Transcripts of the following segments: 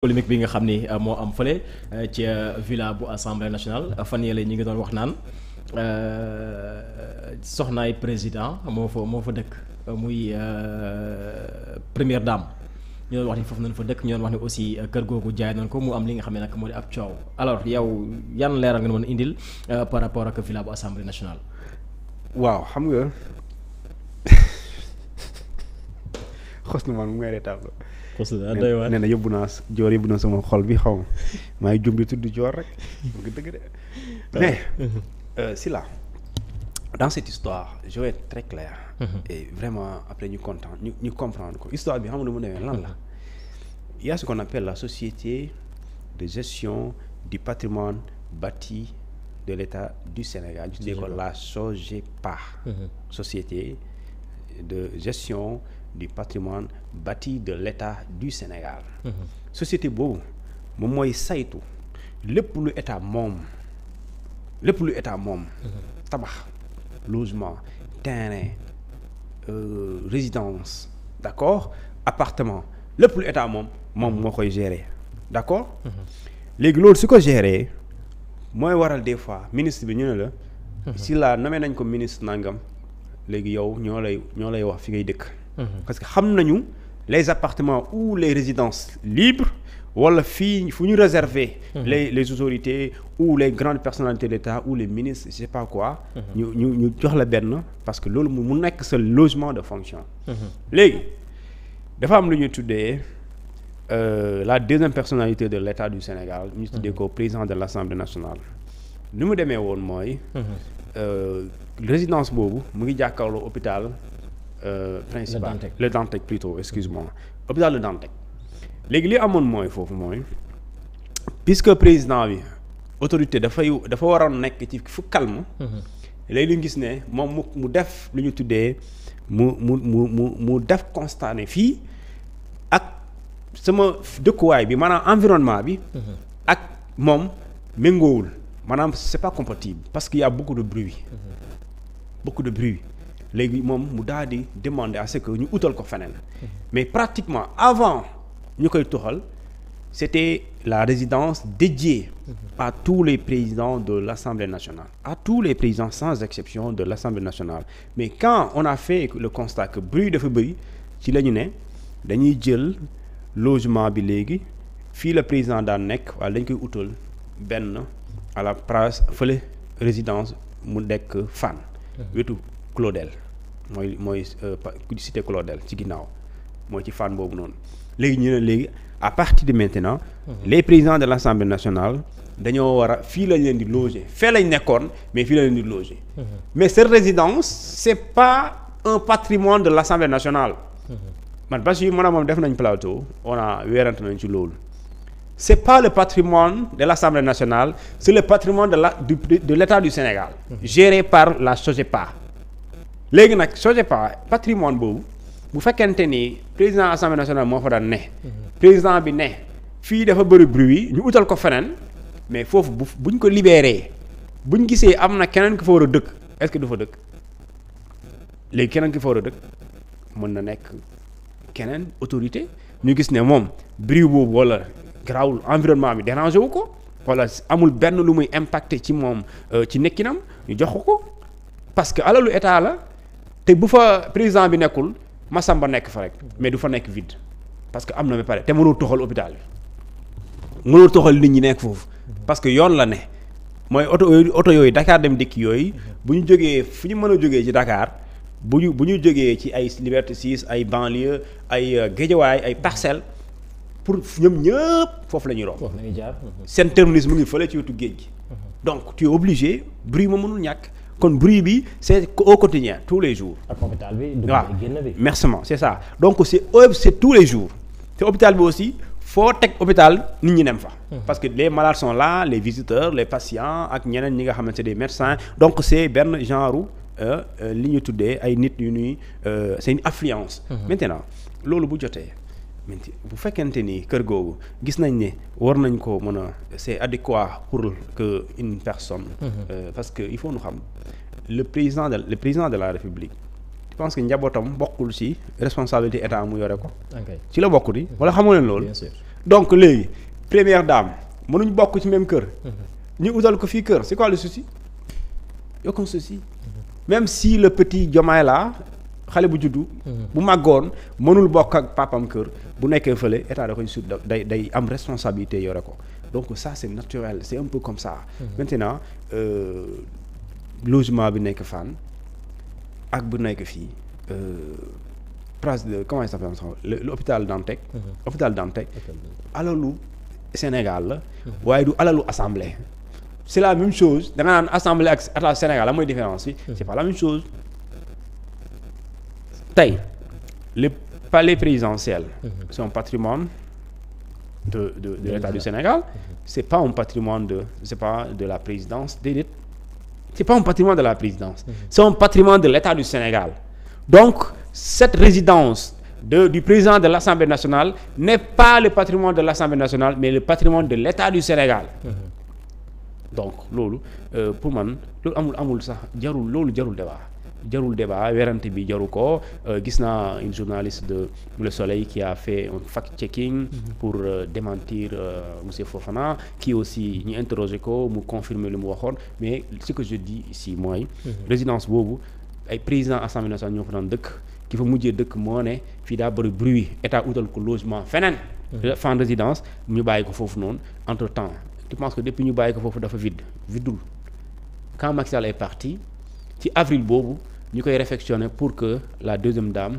polémique bi nga xam ni moo am fële ci villa bu assemblée nationale fan yële ñi ngi doon wax naan soxnaay président moo fa dëkk muy première dame ñu doon wax ni foofu nañ fa dëkk ñu doon wax ni aussi kër googu jaay nañ ko mu am li nga xam ne nag moo di ab coow alors yow yan leeral nga mën a indil par rapport ak villa bu assemblée nationale. waaw xam nga xos na man mu ngay reetaan nee na yóbbu naa sama xol bi xaw ma maa ngi jum di tudd joor rek mu ngi dëgg de mais Sylla dans cette histoire je vais être très clair et vraiment après ñu content ñu comprendre ko histoire bi xam nga mu demee lan la il y a ce qu'on appelle la société de gestion du patrimoine bâti de l'État du Sénégal ñu tuddee ko la SOGEPA société de gestion du patrimoine bâti de l'État du Sénégal société boobu moom mooy saytu lépp lu état moom tabax logement terrain résidence d'accord appartement lépp lu état moom moo koy gérer d'accord léegi loolu su ko gérer mooy waral des fois ministre bi ñu ne la si la nommé nañ ko ministre nangam léegi yow ñoo lay wax fi ngay dëkk parce que xam nañu les appartements ou les résidences libres wala fii fu ñu réserver les autorités ou les grandes personnalités d'État ou les ministres je sais pas quoi ñu jox la benn parce que loolu mu nekk sa logement de fonction léegi dafa am lu ñuy tuddee la deuxième personnalité de l'État du Sénégal ñu tuddee ko président de l'Assemblée nationale ni mu demee woon mooy résidence boobu mu ngi jàkkaarloo hôpital principal le Dantec plutôt excuse-moi hôpital Le Dantec léegi li amoon mooy foofu mooy puisque président bi autorité dafa waroon nekk ci fu calme léegi lu gis ne moom mu def lu ñu tuddee mu def constat ne fii ak sama dëkkuwaay bi maanaam environnement bi ak moom méngoowul maanaam c'est pas compatible parce qu'il y a beaucoup de bruit léegi moom mu daal di demander à ce que ñu utal ko feneen mais pratiquement avant ñu koy toxal c'était la résidence dédiée à tous les présidents de l'Assemblée nationale à tous les présidents sans exception de l'Assemblée nationale mais quand on a fait le constat que bruit dafa bëri ci la ñu ne dañuy jël logement bi léegi fii la président daan nekk wala dañ koy utal benn à la place fële résidence mu nekk Fann wetu Claudel mooy cité Claudel ci ginnaaw mooy ci Fann boobu noonu léegi ñu ne léegi à partir de maintenant les présidents de l'Assemblée nationale dañoo war a fii lañ leen di loger fee lañ nekkoon mais fii lañ leen di loger mais cette résidence c'est pas un patrimoine de l'Assemblée nationale man parce que moom def nañ plateau on a weerante nañ ci loolu c'est pas le patrimoine de l'Assemblée nationale c'est le patrimoine de l'État du Sénégal géré par la SOGEPA léegi nag SOGEPA patrimoine boobu bu fekkente ni président Assemblée nationale moo fa daan ne président bi ne fii dafa bëri bruit ñu utal ko feneen mais foofu buñ ko libéré buñ gisee am na keneen ki fa war a dëkk est-ce que du fa dëkk léegi keneen ki fa war a dëkk mën na nekk keneen autorité ñu gis ne moom bruit boobu wala grawul environnement bi dérangé wu ko wala amul benn lu muy impacté ci moom ci nekkinam ñu jox ko parce que alalu état la te bu fa président bi nekkul Massamba nekk fa rek mais du fa nekk vide parce que am na ba pare te mënoo toxal hôpital bi mënoo toxal nit ñi nekk foofu parce que yoon la ne mooy oto yooyu Dakar dem dikk yooyu bu ñu jógee fu ñu mën a jógee ci Dakar bu ñu jógee ci ay Liberté 6 ay banlieue ay Guédiawaye ay Parcelles pour ñoom ñëpp foofu la ñuy romb seen terminus mu ngi fële ci wetu géej gi donc tu es obligé bruit ma mënul ñàkk kon bruit bi c'est au quotidien tous les jours ak hôpital bi waaw merci c'est ça donc c'est tous les jours te hôpital bi aussi foo teg hôpital nit ñi dem fa parce que les malades sont là les visiteurs les patients ak ñeneen ñi nga xamante c'est des médecins donc c'est benn genre li ñu tuddee ay nit yu ñuy c'est une affluence maintenant loolu bu jotee bu fekkente ni kër googu gis nañ ne war nañ ko mën a c'est adéquat pour que une personne parce que il faut ñu xam le président de la République je pense que njabootam bokkul ci responsabilité état mu yore ko ci la bokk di wala xamoo leen loolu donc léegi première dame mënuñ bokk ci même kër. ñu utal ko fii kër c'est quoi le souci aucun souci. même si le petit Diomaye là xale bu juddu. bu màggoon mënul bokk ak papam kër bu nekkee fële état da koy sut day am responsabilité yore ko donc ça c'est naturel c'est un peu comme ça. Maintenant logement bi nekk Fann ak bu nekk fii place de comment il s'appelle l'hôpital Dantec. hôpital Dantec alalu Sénégal la. waaye du alalu assemblée. c'est la même chose da nga naan assemblée ak état Sénégal la mooy différence bi. c'est pas la même chose. tey le palais présidentiel. c'est un patrimoine de l'État du Sénégal. c'est pas un patrimoine de la présidence déedéet. c'est pas un patrimoine de la présidence. c'est un patrimoine de l'État du Sénégal. donc cette résidence du président de l'Assemblée nationale n'est pas le patrimoine de l'Assemblée nationale mais le patrimoine de l'État du Sénégal. donc loolu pour man loolu amul sax jarul débat werante bi jaru ko. gis naa une journaliste de Le Soleil qui a fait un fact-checking pour démentir monsieur Fofana qui aussi ñu interroger ko mu confirmer lu mu waxoon mais ce que je dis ici mooy résidence boobu ay président Assemblée nationale ñoo fa daan dëkk ki fa mujjee dëkk moo ne fii daa bëri bruit état utal ko logement feneen fan résidence ñu bàyyi ko foofu noonu entre temps je pense que depuis ñu bàyyi ko foofu dafa vidul quand Macky Sall est parti ci avril boobu ñu koy réfectionner pour que la deuxième dame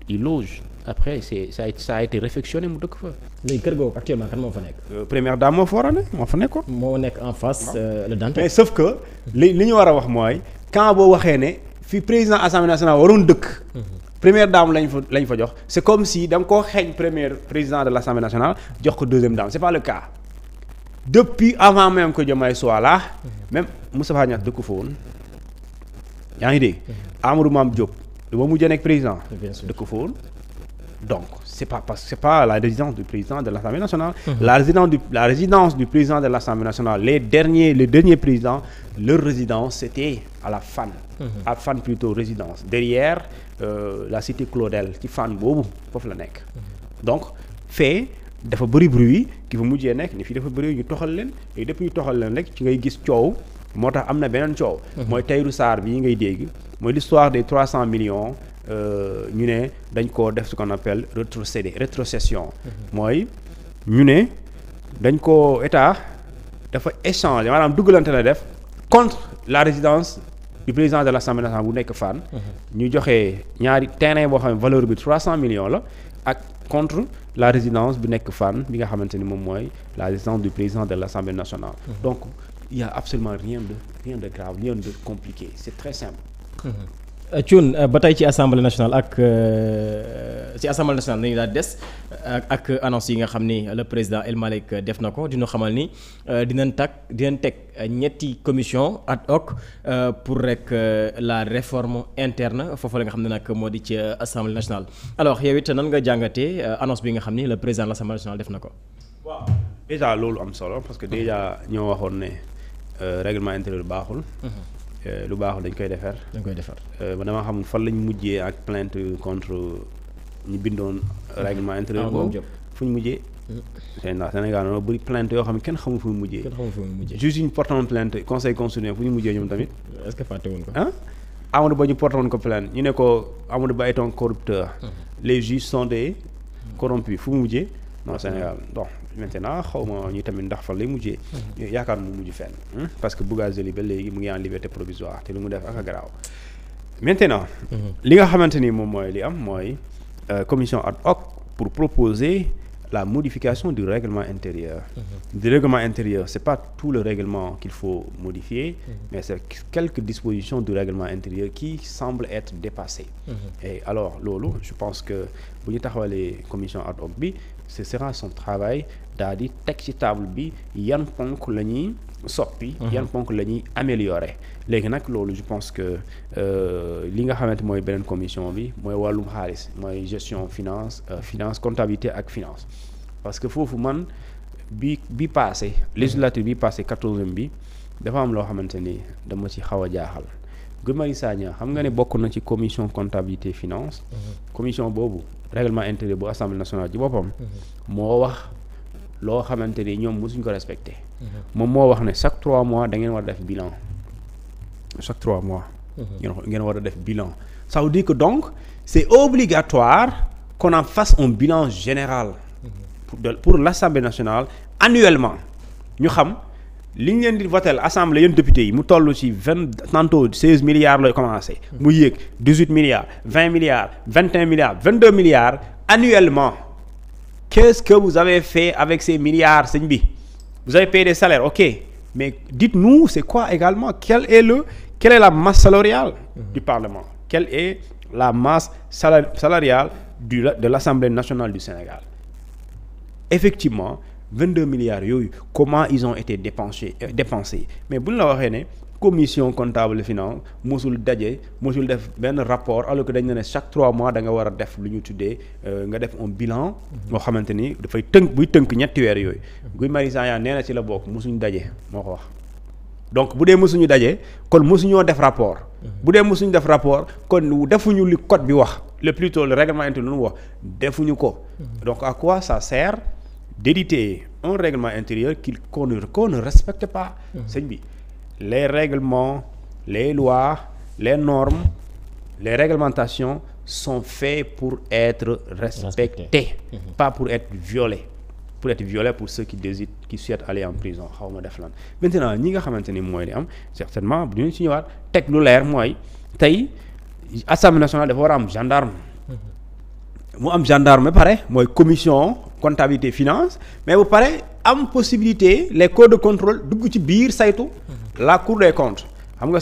y loge après ça a été réfectionné mu dëkk fa. léegi kër googu actuellement kan moo fa nekk. première dame moo fa nekkoon. moo nekk en face le Dantec. mais sauf que li ñu war a wax mooy quand boo waxee ne fi président assemblée nationale waroon dëkk. première dame lañ fa jox c'est comme si da nga koo xeeñ premier président de l'Assemblée nationale jox ko deuxième dame c'est pas le cas. depuis avant même que Diomaye soit là même Moustapha Niasse dëkku fa woon yaa ngi dégg Amadou Mame Diop ba mujjee nekk président dëkku fa woon donc c'est pas la résidence du président de l'Assemblée nationale. La résidence du président de l'Assemblée nationale les derniers présidents leur résidence c'était à la Fann. à Fann plutôt résidence derrière la cité Claudel ci Fann boobu foofu la nekk. donc fait dafa bëri bruit ki fa mujjee nekk ni fii dafa bëri ñu toxal leen et depuis ñu toxal leen rek ci ngay gis coow moo tax am na beneen coow. mooy Tahirou Sarr bii ngay dégg mooy l'histoire des 300 millions ñu ne dañ koo def ce qu'on appelle rétrocession. mooy ñu ne dañ ko état dafa échanger maanaam duggalante la def contre la résidence du président de l'Assemblée nationale bu nekk Fann. ñu joxe ñaari terrain boo xam ne valeur bi 300 millions la ak contre la résidence bi nekk Fann bi nga xamante ni moom mooy la résidence du président de l'Assemblée nationale. donc il y a absolument rien de grave rien de compliqué c'est très simple. Thioune ba tey ci assemblée nationale ak ci assemblée nationale nañu daal des ak annonce yi nga xam ni le président El Malick def na ko dina xamal ni dinañ teg ñetti commission ad hoc pour rek la réforme interne foofu la nga xam ne nag moo di ci assemblée nationale. alors yow it nan nga jàngatee annonce bi nga xam ni le président de l'assemblée nationale def na ko. waaw déjà loolu am solo parce que déjà ñoo waxoon ne règlement intérieur baaxul. lu baaxul dañ koy defar. ba dama xam fan lañ mujjee ak plainte contre ñu bindoon règlement intérieur boobu fu ñu mujjee. Sénégal noonu bëri plainte yoo xam ne kenn xamul fu mu mujjee. juge yi ñu porté woon plainte conseil constitutionnel fu ñu mujjee ñoom tamit. est-ce que fàtte woon ko. Amadou Ba ñu porté woon ko plainte ñu ne ko Amadou Ba est un corrupteur. les juges sont des corrompus fu mu mujjee. non Sénégal bon maintenant xaw ma ñu tamit ndax fan lay mujjee. yaakaar mu mujj fenn. parce que Bougazelli ba léegi mu ngi en liberté provisoire te lu mu def ak a garaaw. maintenant. li nga xamante ni moom mooy li am mooy commission ad hoc pour proposer la modification du règlement intérieur. Du règlement intérieur, c'est pas tout le règlement qu'il faut modifier, mais c'est quelques dispositions du règlement intérieur qui semblent être dépassées. Et alors loolu je pense que bu ñu taxawalee commission ad hoc bi ce sera son travail daal di teg ci table bi yan ponk la ñuy soppi. yan ponk la ñuy améliorer. léegi nag loolu je pense que li nga xamante mooy beneen commission bi mooy wàllum xaalis mooy gestion finance comptabilité ak finance parce que foofu man bi passé législature bi passé 14e bi dafa am loo xamante ni dama ci xaw a jaaxal Guy Marius Sagna xam nga ne bokk na ci commission comptabilité finance commission boobu règlement intérieur bu assemblée nationale ci boppam moo wax loo xamante ni ñoom mosuñ ko respecté. moom moo wax ne chaque 3 mois da ngeen war a def bilan chaque 3 mois. ngeen war a def bilan. ça veut dire que donc c'est obligatoire qu'on en fasse un bilan général. pour l'Assemblée nationale annuellement ñu xam li ñu leen di voter assemblée yéen députés yi mu toll ci tantôt 16 milliards lay commencé. mu yéeg 18 milliards 20 milliards 21 milliards 22 milliards annuellement. Qu'est-ce que vous avez fait avec ces milliards sëñ bi vous avez payé des salaires ok mais dites-nous c'est quoi également quelle est la masse salariale du Parlement, quelle est la masse salariale de l'Assemblée nationale du Sénégal. Effectivement 22 milliards yooyu comment ils ont été dépensés mais bu ñu la waxee ne commission comptable finance mosul def benn rapport alors que dañ ne chaque 3 mois da nga war a def lu ñu tuddee nga def un bilan moo xamante ni dafay buy tënk ñetti weer yooyu Guy Marius Sagna nee na ci la bokk mosuñu daje moo ko wax. donc bu dee mosuñu daje kon mosuñoo def rapport bu dee mosuñu def rapport kon defuñu li code bi wax le plutôt le règlement intérieur lu mu wax defuñu ko. Donc à quoi ça sert d'éditer un règlement intérieur qu'on ne respecte pas. sëñ bi les règlements, les lois, les normes, les réglementations sont faits pour être respectés, pas pour être violés. Pour être violés pour ceux qui souhaitent aller en prison xaw ma def lan. Maintenant ñi nga xamante ni mooy li am certainement bu ñu ci ñëwaat teg lu leer mooy tey Assemblée nationale dafa war a am gendarme. mu am gendarme ba pare mooy commission comptabilité finance mais bu pare am possibilité les corps de contrôle dugg ci biir saytu la Cour des comptes xam nga